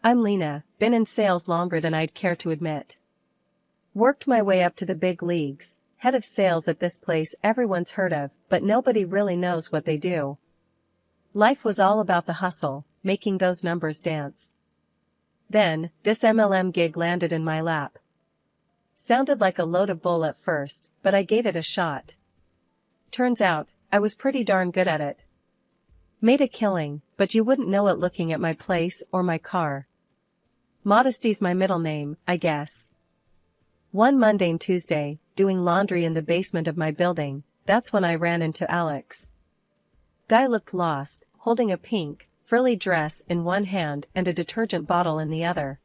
I'm Lena, been in sales longer than I'd care to admit. Worked my way up to the big leagues, head of sales at this place everyone's heard of, but nobody really knows what they do. Life was all about the hustle, making those numbers dance. Then, this MLM gig landed in my lap. Sounded like a load of bull at first, but I gave it a shot. Turns out, I was pretty darn good at it. Made a killing, but you wouldn't know it looking at my place or my car. Modesty's my middle name, I guess. One mundane Tuesday, doing laundry in the basement of my building, that's when I ran into Alex. Guy looked lost, holding a pink, frilly dress in one hand and a detergent bottle in the other.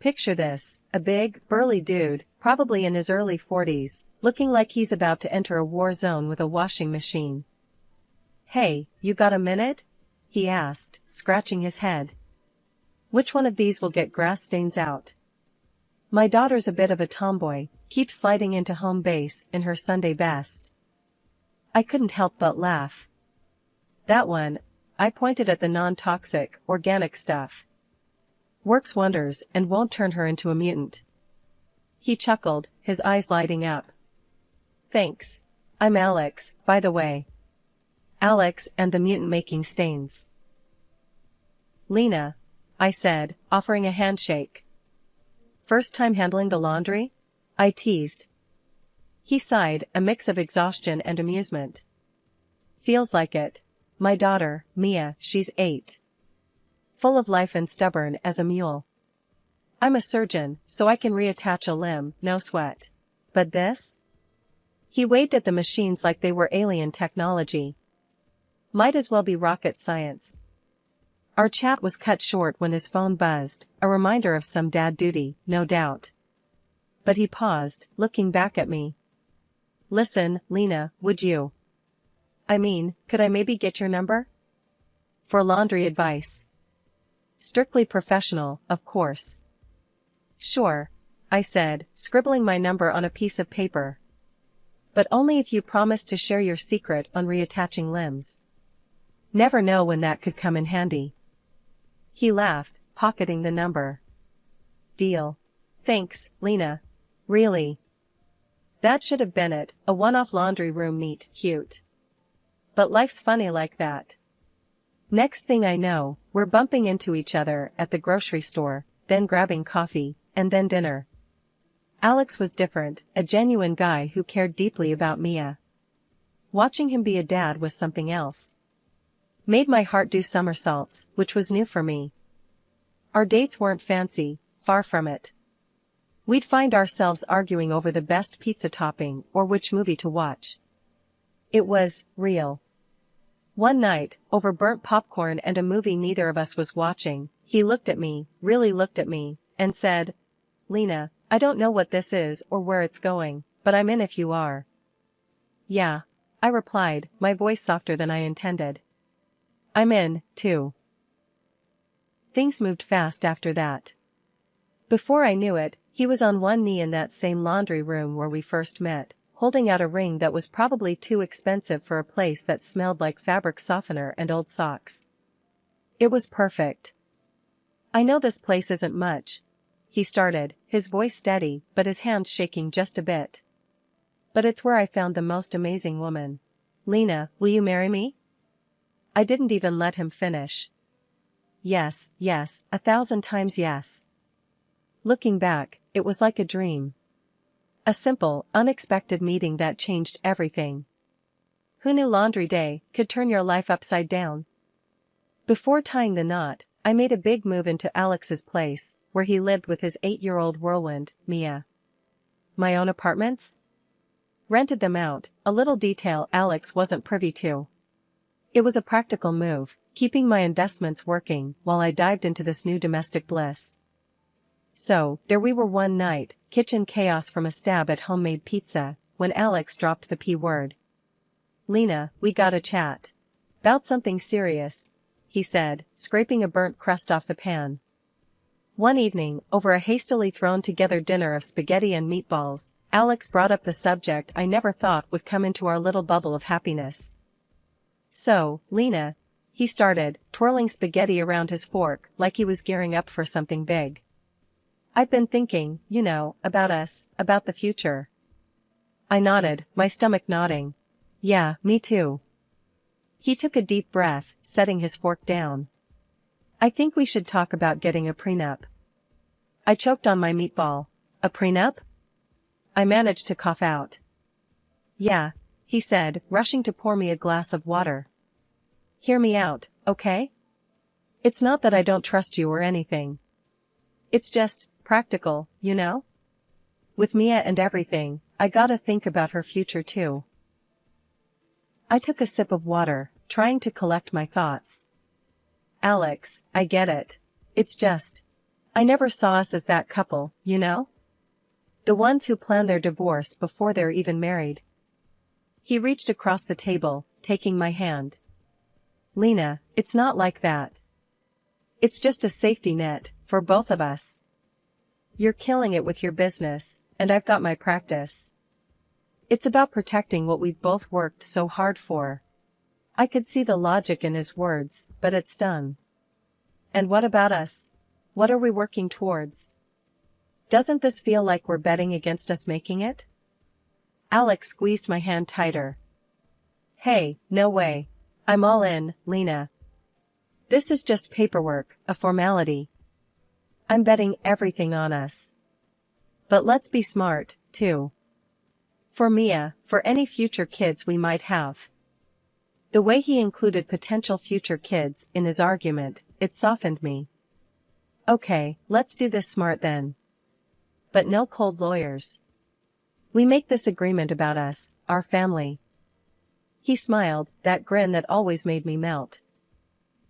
Picture this, a big, burly dude, probably in his early 40s, looking like he's about to enter a war zone with a washing machine. "Hey, you got a minute?" he asked, scratching his head. "Which one of these will get grass stains out?" My daughter's a bit of a tomboy, keeps sliding into home base in her Sunday best. I couldn't help but laugh. "That one," I pointed at the non-toxic, organic stuff. "Works wonders and won't turn her into a mutant." He chuckled, his eyes lighting up. "Thanks. I'm Alex, by the way. Alex and the mutant making stains." "Lena," I said, offering a handshake. "First time handling the laundry?" I teased. He sighed, a mix of exhaustion and amusement. "Feels like it. My daughter, Mia, she's 8. Full of life and stubborn as a mule. I'm a surgeon, so I can reattach a limb, no sweat. But this?" He waved at the machines like they were alien technology. Might as well be rocket science. Our chat was cut short when his phone buzzed, a reminder of some dad duty, no doubt. But he paused, looking back at me. "Listen, Lena, would you? I mean, could I maybe get your number? For laundry advice. Strictly professional, of course." "Sure," I said, scribbling my number on a piece of paper. "But only if you promise to share your secret on reattaching limbs. Never know when that could come in handy." He laughed, pocketing the number. "Deal. Thanks, Lena. Really. That should have been it, a one-off laundry room meet, cute. But life's funny like that. Next thing I know, we're bumping into each other at the grocery store, then grabbing coffee, and then dinner. Alex was different, a genuine guy who cared deeply about Mia. Watching him be a dad was something else. Made my heart do somersaults, which was new for me. Our dates weren't fancy, far from it. We'd find ourselves arguing over the best pizza topping or which movie to watch. It was real. One night, over burnt popcorn and a movie neither of us was watching, he looked at me, really looked at me, and said, "Lena, I don't know what this is or where it's going, but I'm in if you are." "Yeah," I replied, my voice softer than I intended. "I'm in, too." Things moved fast after that. Before I knew it, he was on one knee in that same laundry room where we first met, holding out a ring that was probably too expensive for a place that smelled like fabric softener and old socks. It was perfect. "I know this place isn't much," he started, his voice steady but his hands shaking just a bit. "But it's where I found the most amazing woman. Lena, will you marry me?" I didn't even let him finish. Yes, yes, 1,000 times yes. Looking back, it was like a dream. A simple, unexpected meeting that changed everything. Who knew laundry day could turn your life upside down? Before tying the knot, I made a big move into Alex's place, where he lived with his 8-year-old whirlwind, Mia. My own apartments? Rented them out, a little detail Alex wasn't privy to. It was a practical move, keeping my investments working while I dived into this new domestic bliss. So, there we were one night, kitchen chaos from a stab at homemade pizza, when Alex dropped the P word. "Lena, we gotta chat. 'Bout something serious," he said, scraping a burnt crust off the pan. One evening, over a hastily thrown together dinner of spaghetti and meatballs, Alex brought up the subject I never thought would come into our little bubble of happiness. "So, Lena, He started, twirling spaghetti around his fork like he was gearing up for something big. I've been thinking, about us, about the future. I nodded, my stomach nodding. Yeah, me too. He took a deep breath, setting his fork down. I think we should talk about getting a prenup. I choked on my meatball. A prenup? I managed to cough out. Yeah, he said, rushing to pour me a glass of water. Hear me out, okay? It's not that I don't trust you or anything. It's just, practical, With Mia and everything, I gotta think about her future too. I took a sip of water, trying to collect my thoughts. Alex, I get it. It's just, I never saw us as that couple, The ones who plan their divorce before they're even married. He reached across the table, taking my hand. Lena, it's not like that. It's just a safety net, for both of us. You're killing it with your business, and I've got my practice. It's about protecting what we've both worked so hard for. I could see the logic in his words, but it stung. And what about us? What are we working towards? Doesn't this feel like we're betting against us making it? Alex squeezed my hand tighter. Hey, no way. I'm all in, Lena. This is just paperwork, a formality. I'm betting everything on us. But let's be smart, too. For Mia, for any future kids we might have. The way he included potential future kids in his argument, it softened me. Okay, let's do this smart then. But no cold lawyers. We make this agreement about us, our family. He smiled, that grin that always made me melt.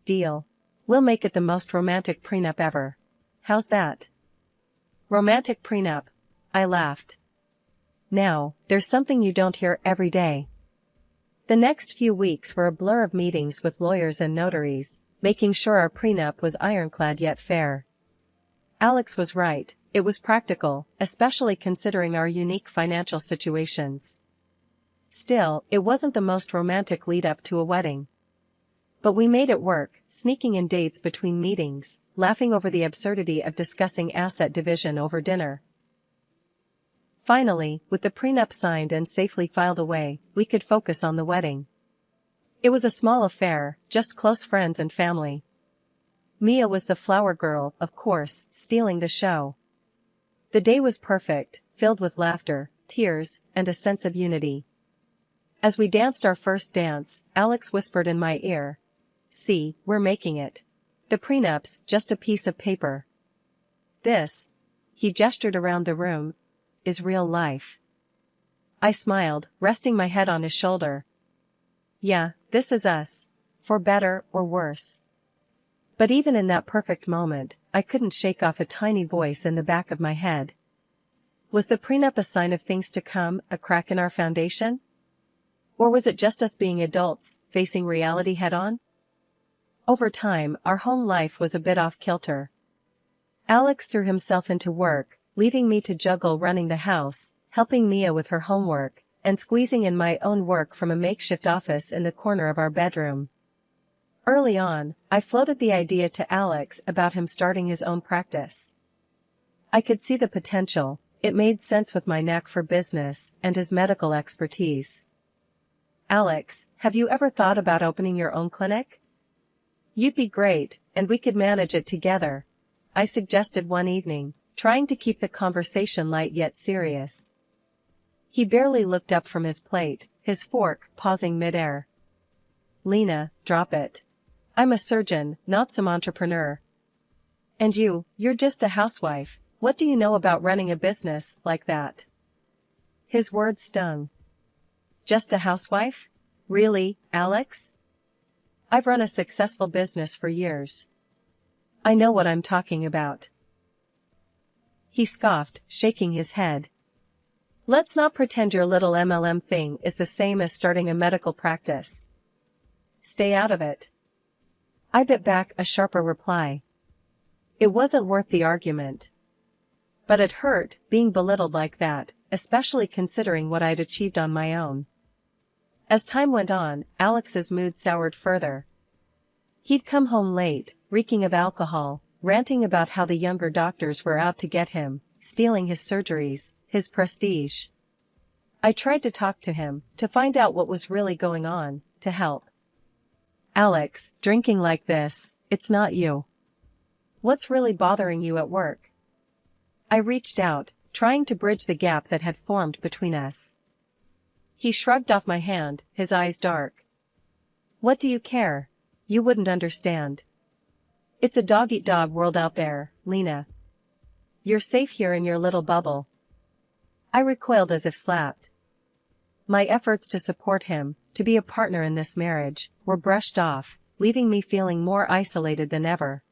Deal. We'll make it the most romantic prenup ever. How's that? Romantic prenup. I laughed. Now, there's something you don't hear every day. The next few weeks were a blur of meetings with lawyers and notaries, making sure our prenup was ironclad yet fair. Alex was right, it was practical, especially considering our unique financial situations. Still, it wasn't the most romantic lead-up to a wedding. But we made it work, sneaking in dates between meetings, laughing over the absurdity of discussing asset division over dinner. Finally, with the prenup signed and safely filed away, we could focus on the wedding. It was a small affair, just close friends and family. Mia was the flower girl, of course, stealing the show. The day was perfect, filled with laughter, tears, and a sense of unity. As we danced our first dance, Alex whispered in my ear, "See, we're making it. The prenup's just a piece of paper. This," he gestured around the room, "is real life." I smiled, resting my head on his shoulder. Yeah, this is us. For better or worse. But even in that perfect moment, I couldn't shake off a tiny voice in the back of my head. Was the prenup a sign of things to come, a crack in our foundation? Or was it just us being adults, facing reality head-on? Over time, our home life was a bit off-kilter. Alex threw himself into work, leaving me to juggle running the house, helping Mia with her homework, and squeezing in my own work from a makeshift office in the corner of our bedroom. Early on, I floated the idea to Alex about him starting his own practice. I could see the potential, it made sense with my knack for business and his medical expertise. Alex, have you ever thought about opening your own clinic? You'd be great, and we could manage it together, I suggested one evening, trying to keep the conversation light yet serious. He barely looked up from his plate, his fork pausing midair. Lena, drop it. I'm a surgeon, not some entrepreneur. And you're just a housewife, what do you know about running a business like that? His words stung. Just a housewife? Really, Alex? I've run a successful business for years. I know what I'm talking about. He scoffed, shaking his head. Let's not pretend your little MLM thing is the same as starting a medical practice. Stay out of it. I bit back a sharper reply. It wasn't worth the argument. But it hurt, being belittled like that, especially considering what I'd achieved on my own. As time went on, Alex's mood soured further. He'd come home late, reeking of alcohol, ranting about how the younger doctors were out to get him, stealing his surgeries, his prestige. I tried to talk to him, to find out what was really going on, to help. Alex, drinking like this, it's not you. What's really bothering you at work? I reached out, trying to bridge the gap that had formed between us. He shrugged off my hand, his eyes dark. What do you care? You wouldn't understand. It's a dog-eat-dog world out there, Lena. You're safe here in your little bubble. I recoiled as if slapped. My efforts to support him, to be a partner in this marriage, were brushed off, leaving me feeling more isolated than ever.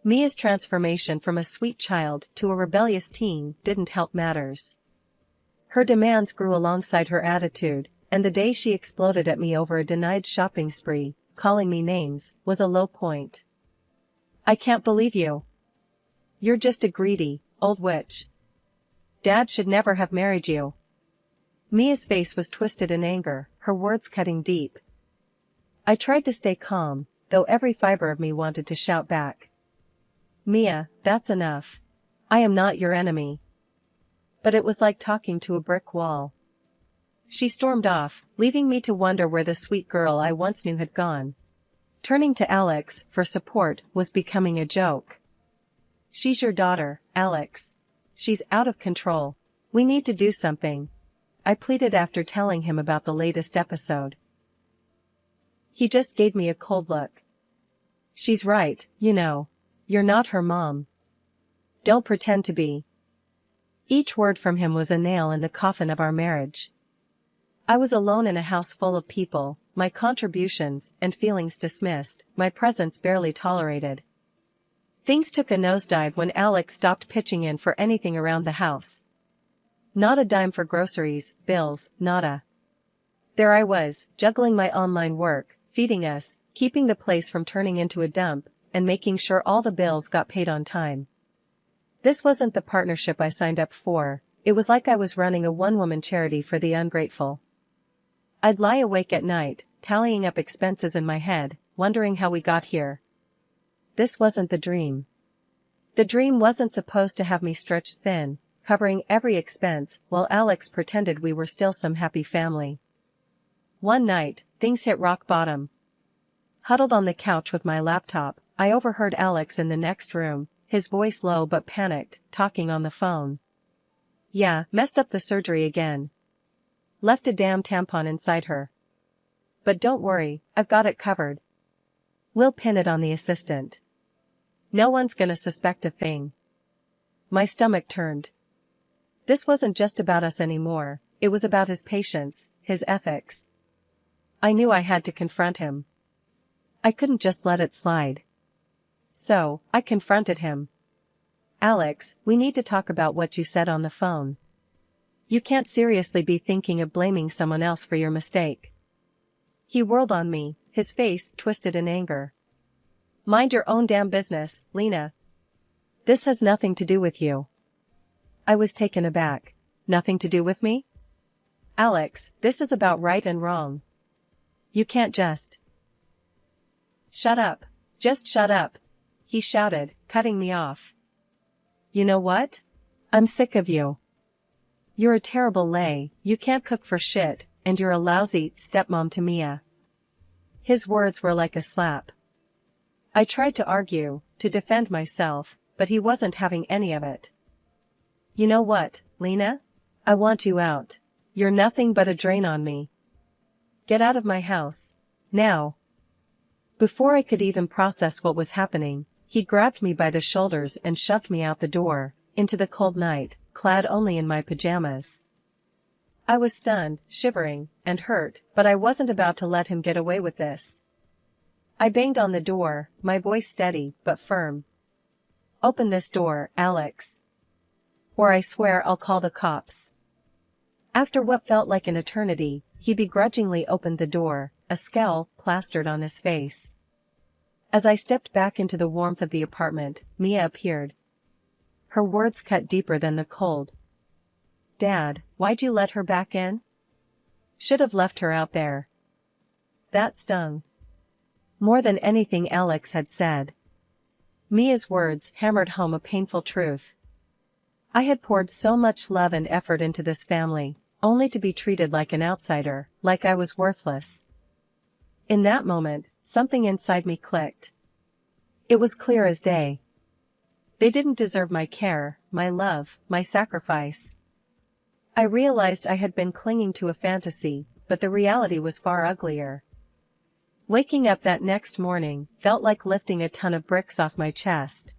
Mia's transformation from a sweet child to a rebellious teen didn't help matters. Her demands grew alongside her attitude, and the day she exploded at me over a denied shopping spree, calling me names, was a low point. I can't believe you. You're just a greedy, old witch. Dad should never have married you. Mia's face was twisted in anger, her words cutting deep. I tried to stay calm, though every fiber of me wanted to shout back. Mia, that's enough. I am not your enemy. But it was like talking to a brick wall. She stormed off, leaving me to wonder where the sweet girl I once knew had gone. Turning to Alex for support was becoming a joke. She's your daughter, Alex. She's out of control. We need to do something. I pleaded after telling him about the latest episode. He just gave me a cold look. She's right, you know. You're not her mom. Don't pretend to be. Each word from him was a nail in the coffin of our marriage. I was alone in a house full of people, my contributions and feelings dismissed, my presence barely tolerated. Things took a nosedive when Alex stopped pitching in for anything around the house. Not a dime for groceries, bills, nada. There I was, juggling my online work, feeding us, keeping the place from turning into a dump, and making sure all the bills got paid on time. This wasn't the partnership I signed up for. It was like I was running a one-woman charity for the ungrateful. I'd lie awake at night, tallying up expenses in my head, wondering how we got here. This wasn't the dream. The dream wasn't supposed to have me stretched thin, covering every expense, while Alex pretended we were still some happy family. One night, things hit rock bottom. Huddled on the couch with my laptop, I overheard Alex in the next room, his voice low but panicked, talking on the phone. Yeah, messed up the surgery again. Left a damn tampon inside her. But don't worry, I've got it covered. We'll pin it on the assistant. No one's gonna suspect a thing. My stomach turned. This wasn't just about us anymore, it was about his patience, his ethics. I knew I had to confront him. I couldn't just let it slide. So, I confronted him. Alex, we need to talk about what you said on the phone. You can't seriously be thinking of blaming someone else for your mistake. He whirled on me, his face twisted in anger. Mind your own damn business, Lena. This has nothing to do with you. I was taken aback. Nothing to do with me? Alex, this is about right and wrong. You can't just. Shut up. Just shut up. He shouted, cutting me off. You know what? I'm sick of you. You're a terrible lay, you can't cook for shit, and you're a lousy stepmom to Mia. His words were like a slap. I tried to argue, to defend myself, but he wasn't having any of it. You know what, Lena? I want you out. You're nothing but a drain on me. Get out of my house. Now. Before I could even process what was happening, he grabbed me by the shoulders and shoved me out the door, into the cold night, clad only in my pajamas. I was stunned, shivering, and hurt, but I wasn't about to let him get away with this. I banged on the door, my voice steady but firm. Open this door, Alex. Or I swear I'll call the cops. After what felt like an eternity, he begrudgingly opened the door, a scowl plastered on his face. As I stepped back into the warmth of the apartment, Mia appeared. Her words cut deeper than the cold. Dad, why'd you let her back in? Should have left her out there. That stung. More than anything Alex had said. Mia's words hammered home a painful truth. I had poured so much love and effort into this family, only to be treated like an outsider, like I was worthless. In that moment, something inside me clicked. It was clear as day. They didn't deserve my care, my love, my sacrifice. I realized I had been clinging to a fantasy, but the reality was far uglier. Waking up that next morning felt like lifting a ton of bricks off my chest.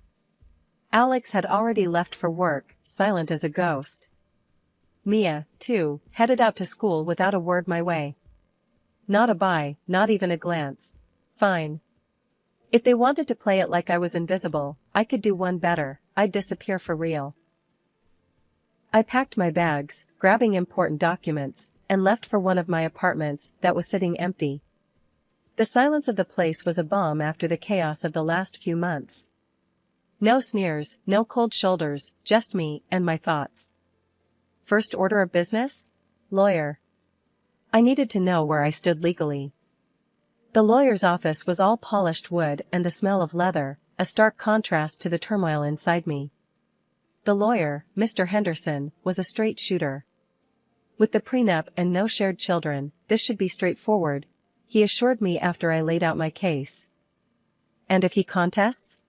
Alex had already left for work, silent as a ghost. Mia, too, headed out to school without a word my way. Not a bye, not even a glance. Fine. If they wanted to play it like I was invisible, I could do one better, I'd disappear for real. I packed my bags, grabbing important documents, and left for one of my apartments that was sitting empty. The silence of the place was a balm after the chaos of the last few months. No sneers, no cold shoulders, just me and my thoughts. First order of business? Lawyer. I needed to know where I stood legally. The lawyer's office was all polished wood and the smell of leather, a stark contrast to the turmoil inside me. The lawyer, Mr. Henderson, was a straight shooter. With the prenup and no shared children, this should be straightforward, he assured me after I laid out my case. And if he contests?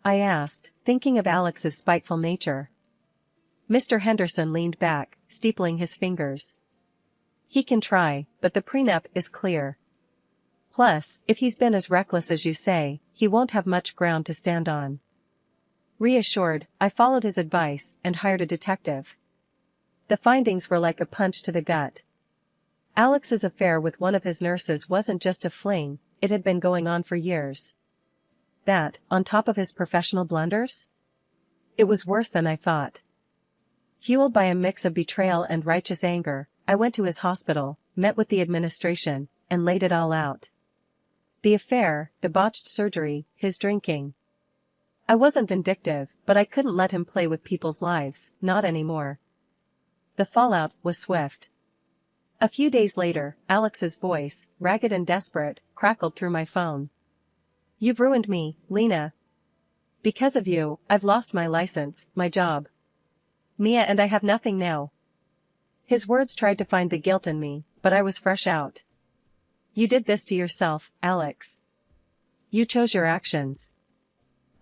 I asked, thinking of Alex's spiteful nature. Mr. Henderson leaned back, steepling his fingers. He can try, but the prenup is clear. Plus, if he's been as reckless as you say, he won't have much ground to stand on. Reassured, I followed his advice and hired a detective. The findings were like a punch to the gut. Alex's affair with one of his nurses wasn't just a fling, it had been going on for years. That, on top of his professional blunders? It was worse than I thought. Fueled by a mix of betrayal and righteous anger, I went to his hospital, met with the administration, and laid it all out. The affair, the botched surgery, his drinking. I wasn't vindictive, but I couldn't let him play with people's lives, not anymore. The fallout was swift. A few days later, Alex's voice, ragged and desperate, crackled through my phone. You've ruined me, Lena. Because of you, I've lost my license, my job. Mia and I have nothing now. His words tried to find the guilt in me, but I was fresh out. You did this to yourself, Alex. You chose your actions.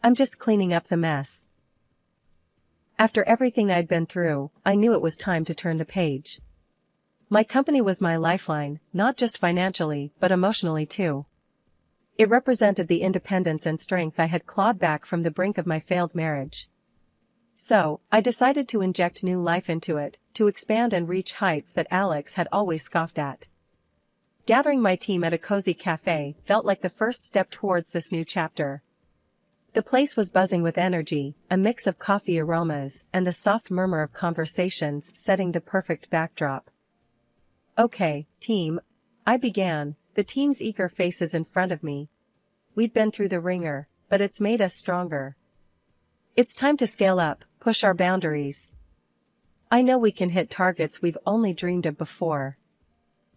I'm just cleaning up the mess. After everything I'd been through, I knew it was time to turn the page. My company was my lifeline, not just financially, but emotionally too. It represented the independence and strength I had clawed back from the brink of my failed marriage. So, I decided to inject new life into it, to expand and reach heights that Alex had always scoffed at. Gathering my team at a cozy cafe felt like the first step towards this new chapter. The place was buzzing with energy, a mix of coffee aromas and the soft murmur of conversations setting the perfect backdrop. Okay, team, I began, the team's eager faces in front of me. We'd been through the ringer, but it's made us stronger. It's time to scale up, push our boundaries. I know we can hit targets we've only dreamed of before.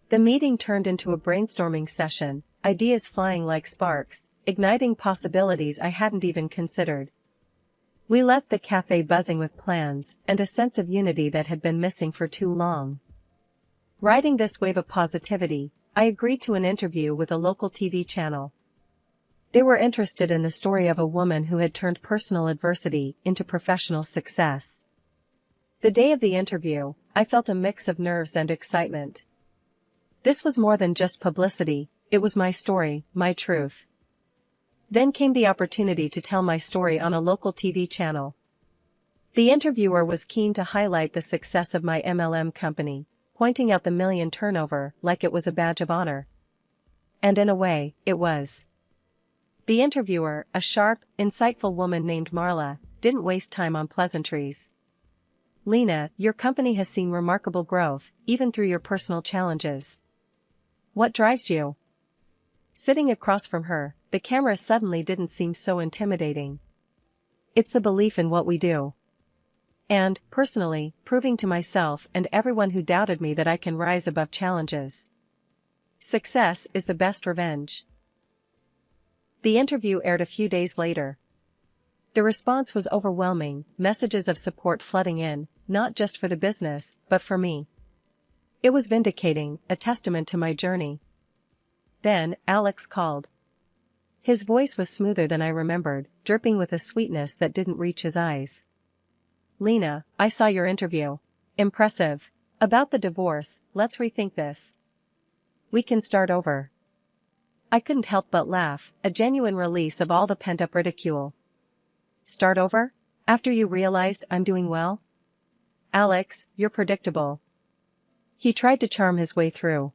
The meeting turned into a brainstorming session, ideas flying like sparks, igniting possibilities I hadn't even considered. We left the cafe buzzing with plans and a sense of unity that had been missing for too long. Riding this wave of positivity, I agreed to an interview with a local TV channel. They were interested in the story of a woman who had turned personal adversity into professional success. The day of the interview, I felt a mix of nerves and excitement. This was more than just publicity, it was my story, my truth. Then came the opportunity to tell my story on a local TV channel. The interviewer was keen to highlight the success of my MLM company, pointing out the million turnover like it was a badge of honor. And in a way, it was. The interviewer, a sharp, insightful woman named Marla, didn't waste time on pleasantries. Lena, your company has seen remarkable growth, even through your personal challenges. What drives you? Sitting across from her, the camera suddenly didn't seem so intimidating. It's the belief in what we do. And, personally, proving to myself and everyone who doubted me that I can rise above challenges. Success is the best revenge. The interview aired a few days later. The response was overwhelming, messages of support flooding in, not just for the business, but for me. It was vindicating, a testament to my journey. Then, Alex called. His voice was smoother than I remembered, dripping with a sweetness that didn't reach his eyes. Lena, I saw your interview. Impressive. About the divorce, let's rethink this. We can start over. I couldn't help but laugh, a genuine release of all the pent-up ridicule. Start over? After you realized I'm doing well? Alex, you're predictable. He tried to charm his way through.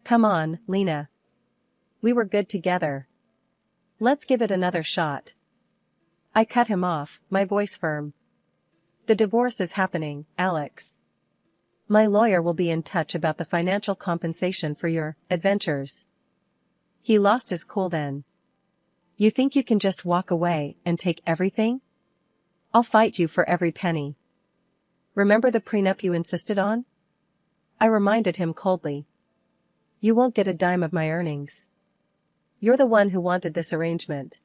Come on, Lena. We were good together. Let's give it another shot. I cut him off, my voice firm. The divorce is happening, Alex. My lawyer will be in touch about the financial compensation for your adventures. He lost his cool then. You think you can just walk away and take everything? I'll fight you for every penny. Remember the prenup you insisted on? I reminded him coldly. You won't get a dime of my earnings. You're the one who wanted this arrangement.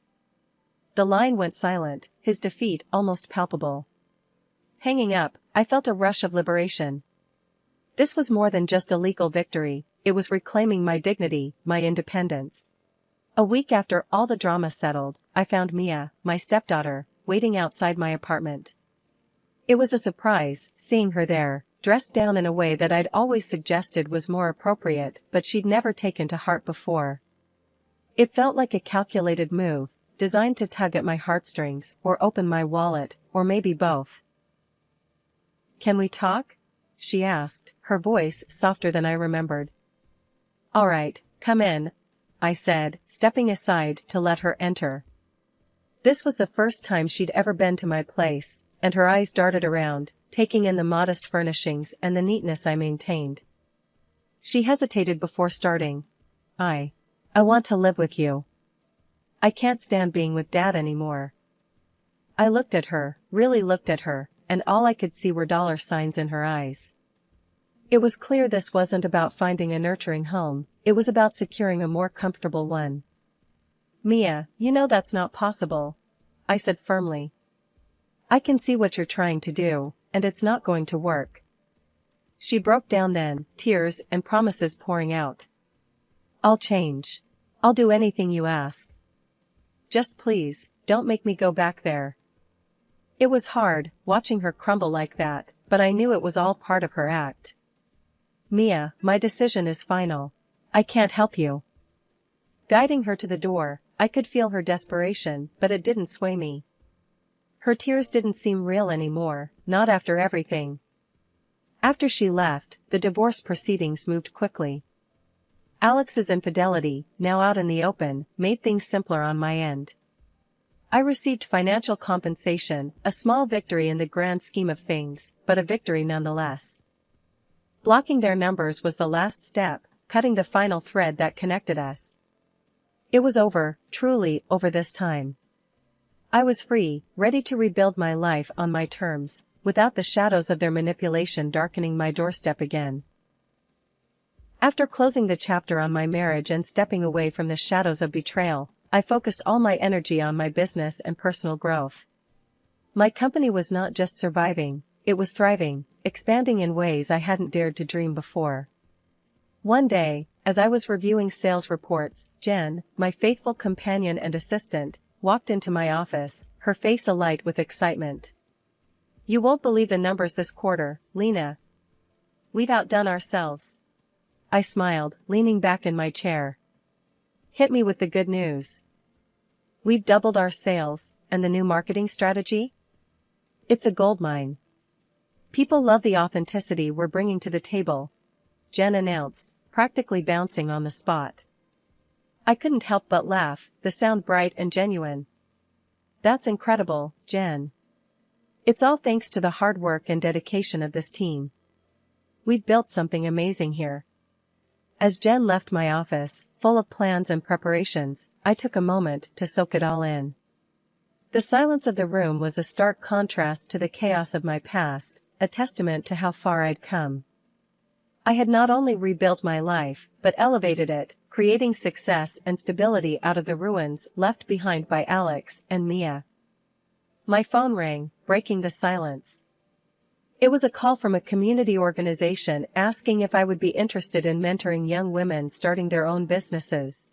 The line went silent, his defeat almost palpable. Hanging up, I felt a rush of liberation. This was more than just a legal victory, it was reclaiming my dignity, my independence. A week after all the drama settled, I found Mia, my stepdaughter, waiting outside my apartment. It was a surprise, seeing her there, dressed down in a way that I'd always suggested was more appropriate, but she'd never taken to heart before. It felt like a calculated move, designed to tug at my heartstrings, or open my wallet, or maybe both. Can we talk? She asked, her voice softer than I remembered. All right, come in, I said, stepping aside to let her enter. This was the first time she'd ever been to my place, and her eyes darted around, taking in the modest furnishings and the neatness I maintained. She hesitated before starting. I want to live with you. I can't stand being with Dad anymore. I looked at her, really looked at her, and all I could see were dollar signs in her eyes. It was clear this wasn't about finding a nurturing home, it was about securing a more comfortable one. Mia, you know that's not possible, I said firmly. I can see what you're trying to do, and it's not going to work. She broke down then, tears and promises pouring out. I'll change. I'll do anything you ask. Just please, don't make me go back there. It was hard, watching her crumble like that, but I knew it was all part of her act. Mia, my decision is final. I can't help you. Guiding her to the door, I could feel her desperation, but it didn't sway me. Her tears didn't seem real anymore, not after everything. After she left, the divorce proceedings moved quickly. Alex's infidelity, now out in the open, made things simpler on my end. I received financial compensation, a small victory in the grand scheme of things, but a victory nonetheless. Blocking their numbers was the last step, cutting the final thread that connected us. It was over, truly over this time. I was free, ready to rebuild my life on my terms, without the shadows of their manipulation darkening my doorstep again. After closing the chapter on my marriage and stepping away from the shadows of betrayal, I focused all my energy on my business and personal growth. My company was not just surviving, it was thriving, expanding in ways I hadn't dared to dream before. One day, as I was reviewing sales reports, Jen, my faithful companion and assistant, walked into my office, her face alight with excitement. You won't believe the numbers this quarter, Lena. We've outdone ourselves. I smiled, leaning back in my chair. Hit me with the good news. We've doubled our sales, and the new marketing strategy? It's a goldmine. People love the authenticity we're bringing to the table, Jen announced, practically bouncing on the spot. I couldn't help but laugh, the sound bright and genuine. That's incredible, Jen. It's all thanks to the hard work and dedication of this team. We've built something amazing here. As Jen left my office, full of plans and preparations, I took a moment to soak it all in. The silence of the room was a stark contrast to the chaos of my past, a testament to how far I'd come. I had not only rebuilt my life, but elevated it, creating success and stability out of the ruins left behind by Alex and Mia. My phone rang, breaking the silence. It was a call from a community organization asking if I would be interested in mentoring young women starting their own businesses.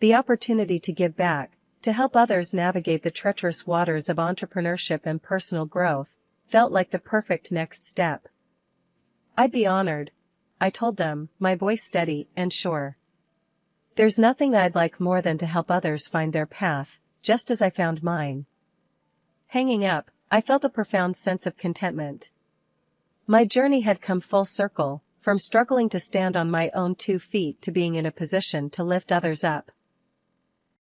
The opportunity to give back, to help others navigate the treacherous waters of entrepreneurship and personal growth, felt like the perfect next step. I'd be honored, I told them, my voice steady and sure. There's nothing I'd like more than to help others find their path, just as I found mine. Hanging up, I felt a profound sense of contentment. My journey had come full circle, from struggling to stand on my own 2 feet to being in a position to lift others up.